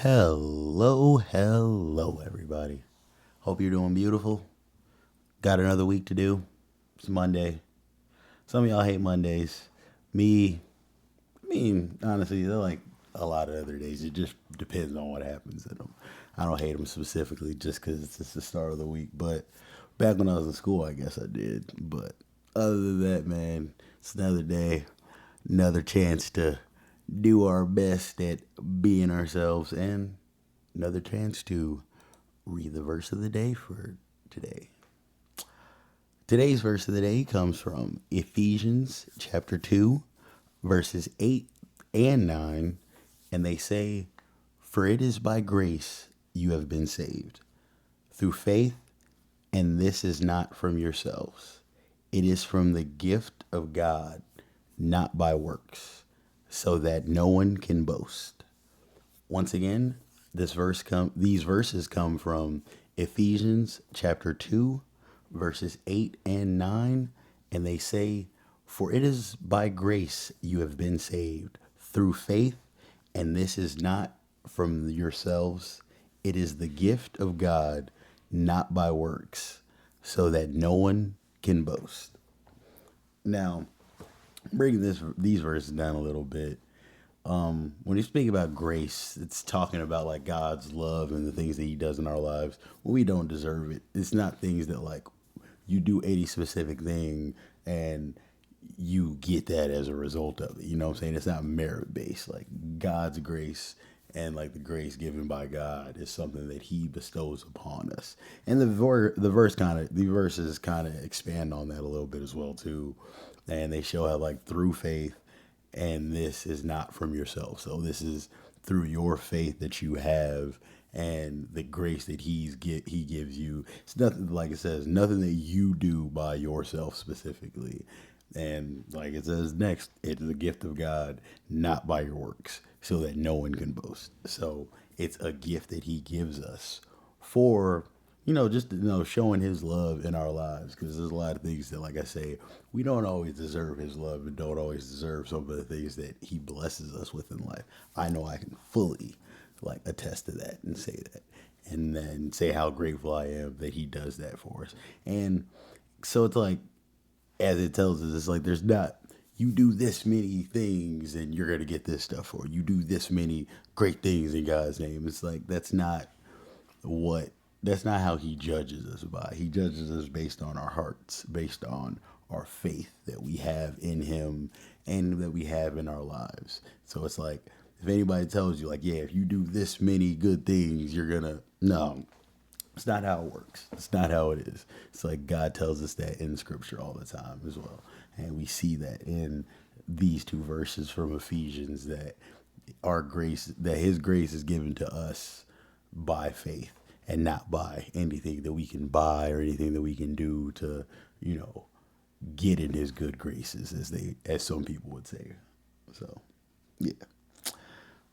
Hello, everybody. Hope you're doing beautiful. Got another week to do. It's Monday. Some of y'all hate Mondays. Me, honestly, they're like a lot of other days. It just depends on what happens in them. I don't hate them specifically just because it's just the start of the week. But back when I was in school, I guess I did. But other than that, man, it's another day, another chance to do our best at being ourselves, and another chance to read the verse of the day for today. Today's verse of the day comes from Ephesians chapter 2, verses 8 and 9, and they say, "For it is by grace you have been saved, through faith, and this is not from yourselves. It is from the gift of God, not by works, so that no one can boast." Once again, these verses come from Ephesians chapter 2, verses 8 and 9, and they say, "For it is by grace you have been saved, through faith, and this is not from yourselves. It is the gift of God, not by works, so that no one can boast." Now, breaking these verses down a little bit, when you speak about grace, it's talking about like God's love and the things that He does in our lives when we don't deserve it. It's not things that like you do any specific thing and you get that as a result of it. You know what I'm saying? It's not merit based. Like God's grace and like the grace given by God is something that He bestows upon us. And the verses kind of expand on that a little bit as well too, and they show how like through faith, and this is not from yourself. So this is through your faith that you have and the grace that he gives you. It's nothing, like it says, nothing that you do by yourself specifically. And like it says next, it's the gift of God, not by your works, so that no one can boast. So it's a gift that He gives us for, just showing His love in our lives, because there's a lot of things that, like I say, we don't always deserve His love and don't always deserve some of the things that He blesses us with in life. I know I can fully like attest to that and say that, and then say how grateful I am that He does that for us. And so it's like, as it tells us, it's like there's not, you do this many things and you're gonna get this stuff, or you do this many great things in God's name. It's like what that's not how He judges us by. He judges us based on our hearts, based on our faith that we have in Him and that we have in our lives. So it's like, if anybody tells you like, yeah, if you do this many good things, you're gonna, no, it's not how it works. It's not how it is. It's like God tells us that in Scripture all the time as well. And we see that in these two verses from Ephesians, that His grace is given to us by faith and not by anything that we can buy or anything that we can do to, you know, get in His good graces, as some people would say. So, yeah.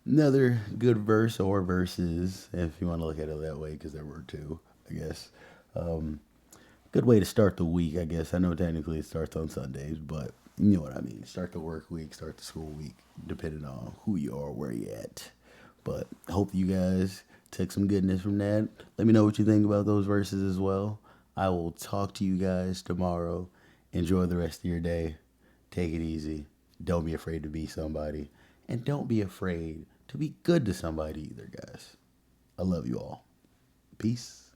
Another good verse, or verses, if you want to look at it that way, because there were two, I guess. Good way to start the week, I guess. I know technically it starts on Sundays, but you know what I mean. Start the work week, start the school week, depending on who you are, where you at. But I hope you guys took some goodness from that. Let me know what you think about those verses as well. I will talk to you guys tomorrow. Enjoy the rest of your day. Take it easy. Don't be afraid to be somebody. And don't be afraid to be good to somebody either, guys. I love you all. Peace.